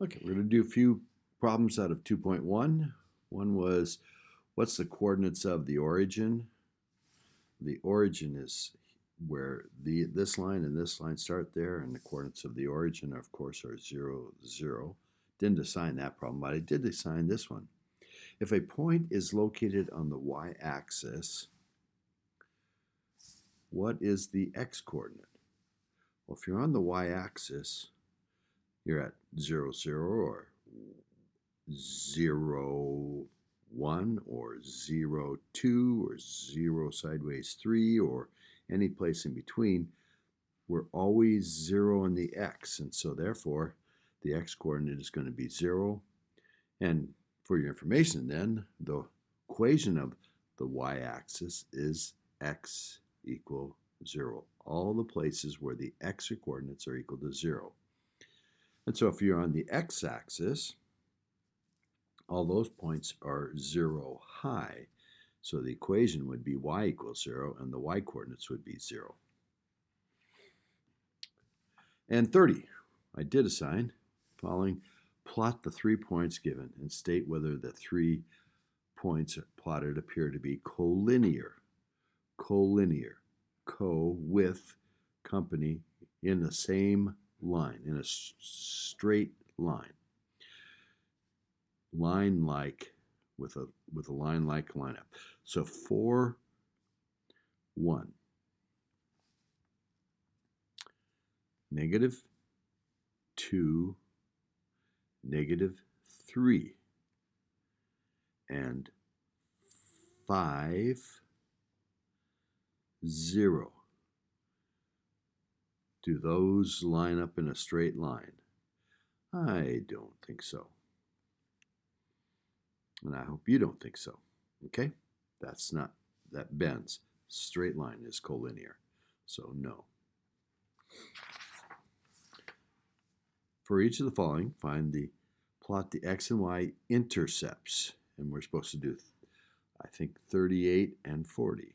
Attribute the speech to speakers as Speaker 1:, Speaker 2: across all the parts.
Speaker 1: Okay, we're going to do a few problems out of 2.1. One was, what's the coordinates of the origin? The origin is where this line and this line start there, and the coordinates of the origin, of course, are 0, 0. Didn't assign that problem, but I did assign this one. If a point is located on the y-axis, what is the x-coordinate? Well, if you're on the y-axis, you're at 0, 0, or 0, 1, or 0, 2, or 0 sideways 3, or any place in between. We're always 0 in the x, and so therefore the x-coordinate is going to be 0. And for your information then, the equation of the y-axis is x equal 0. All the places where the x-coordinates are equal to 0. And so if you're on the x-axis, all those points are 0 high. So the equation would be y equals 0, and the y-coordinates would be 0. And 30, I did assign following. Plot the 3 points given and state whether the 3 points plotted appear to be collinear. Collinear. Co with company in the same line, in a straight line. Line like with a line like lineup. So 4, 1. Negative 2, negative 3, and 5, 0. Do those line up in a straight line? I don't think so. And I hope you don't think so. Okay? That bends. Straight line is collinear. So no. For each of the following, plot the x and y intercepts. And we're supposed to do, I think, 38 and 40.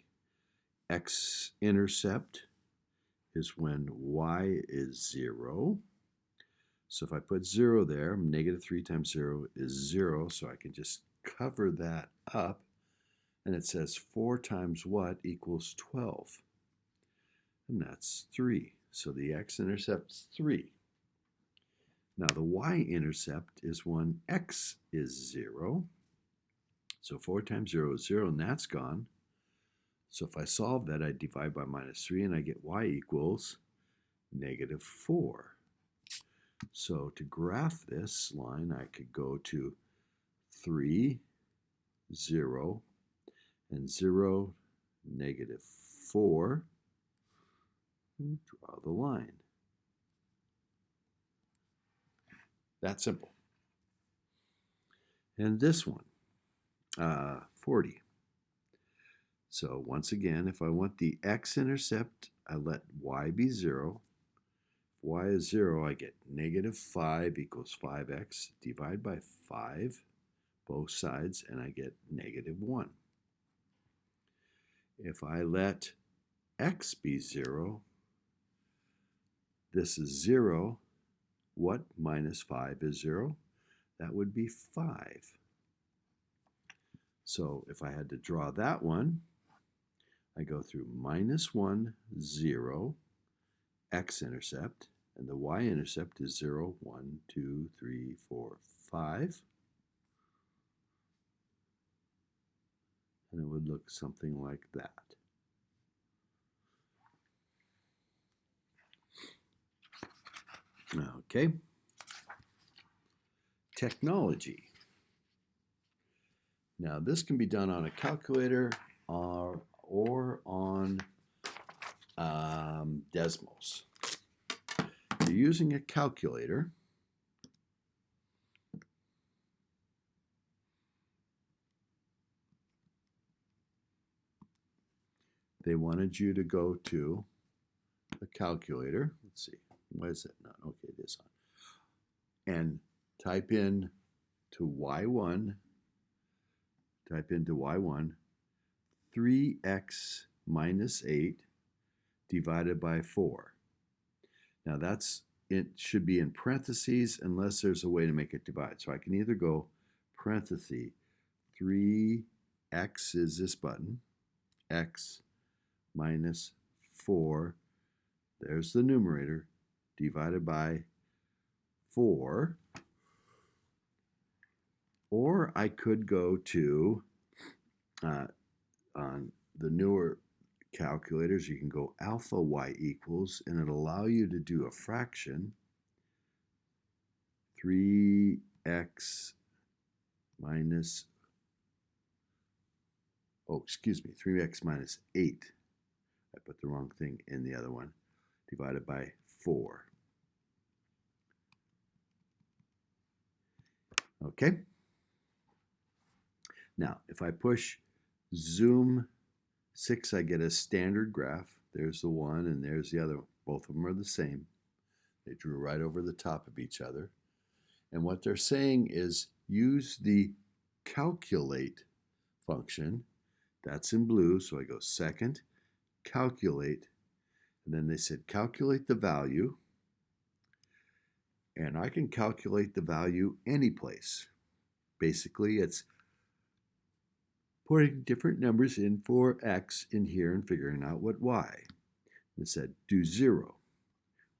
Speaker 1: X-intercept is when y is 0. So if I put 0 there, negative 3 times 0 is 0, so I can just cover that up. And it says 4 times what equals 12? And that's 3. So the x-intercept's 3. Now the y-intercept is when x is 0. So 4 times 0 is 0, and that's gone. So if I solve that, I divide by minus 3, and I get y equals negative 4. So to graph this line, I could go to 3, 0, and 0, negative 4, and draw the line. That simple. And this one, 40. So once again, if I want the x-intercept, I let y be 0. If y is 0, I get negative 5 equals 5x. Divide by 5, both sides, and I get negative 1. If I let x be 0, this is 0. What minus 5 is 0? That would be 5. So if I had to draw that one, I go through minus 1, 0, x-intercept, and the y-intercept is 0, 1, 2, 3, 4, 5. And it would look something like that. Okay. Technology. Now this can be done on a calculator or on Desmos. If you're using a calculator, they wanted you to go to the calculator. Let's see, why is it not? Okay, it is on. And type in to y1, 3x minus 8 divided by 4. Now that's it should be in parentheses unless there's a way to make it divide. So I can either go parenthesis 3x is this button, x minus 4, there's the numerator, divided by 4. Or I could go to, on the newer calculators, you can go alpha y equals, and it'll allow you to do a fraction, 3x minus, 3x minus 8. I put the wrong thing in the other one, divided by 4. Okay? Now, if I push zoom 6, I get a standard graph. There's the one and there's the other. Both of them are the same. They drew right over the top of each other. And what they're saying is use the calculate function. That's in blue, so I go second, calculate, and then they said calculate the value. And I can calculate the value any place. Basically, it's putting different numbers in for x in here and figuring out what y. It said do 0.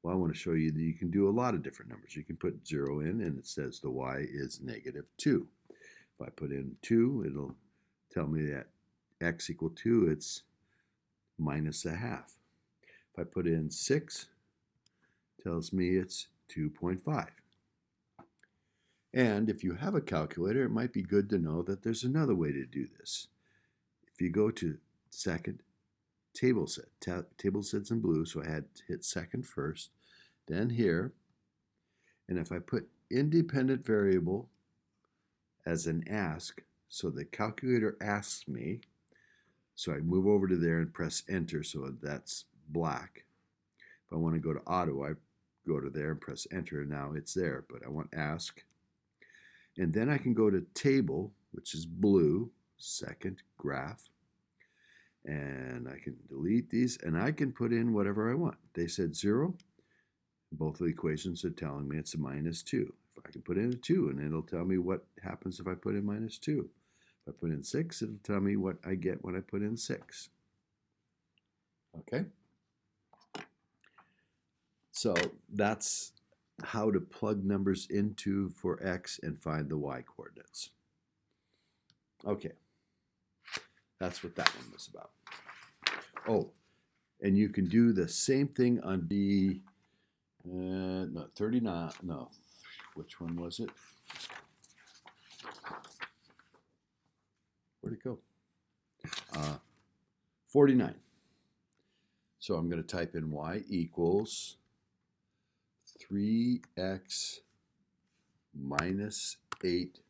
Speaker 1: Well, I want to show you that you can do a lot of different numbers. You can put 0 in and it says the y is -2. If I put in 2, it'll tell me that x equal 2, it's -1/2. If I put in 6, it tells me it's 2.5. And if you have a calculator, it might be good to know that there's another way to do this. If you go to second, table set. Table set's in blue, so I had to hit second first, then here. And if I put independent variable as an ask, so the calculator asks me, so I move over to there and press enter, so that's black. If I want to go to auto, I go to there and press enter, and now it's there, but I want ask. And then I can go to table, which is blue, second graph, and I can delete these, and I can put in whatever I want. They said 0. Both of the equations are telling me it's a -2. If I can put in a 2, and it'll tell me what happens if I put in -2. If I put in 6, it'll tell me what I get when I put in 6. Okay? So that's how to plug numbers into for x and find the y coordinates. Okay, that's what that one was about. Oh, and you can do the same thing on D, no, 39, no, which one was it? Where'd it go? 49. So I'm going to type in y equals 3x minus 8,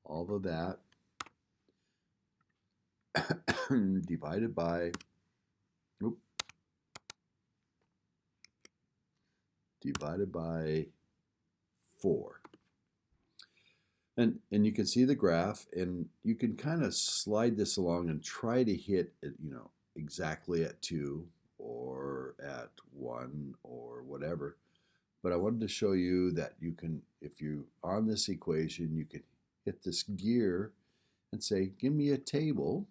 Speaker 1: all of that, divided by, divided by 4. And you can see the graph, and you can kind of slide this along and try to hit it, exactly at 2 or at 1 or whatever. But I wanted to show you that you can, if you on this equation, you can hit this gear and say, give me a table,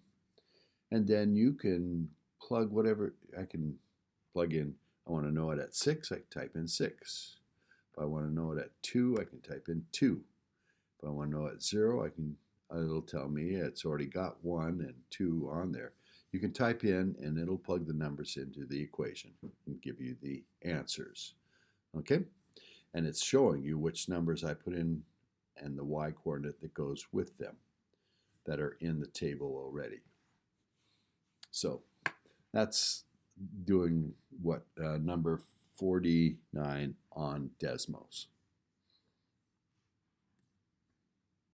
Speaker 1: and then you can plug whatever. I can plug in, I want to know it at 6, I can type in 6. If I want to know it at 2, I can type in 2. If I want to know at 0, it'll tell me it's already got 1 and 2 on there. You can type in and it'll plug the numbers into the equation and give you the answers. Okay? And it's showing you which numbers I put in and the y coordinate that goes with them that are in the table already. So that's doing what number 49 on Desmos.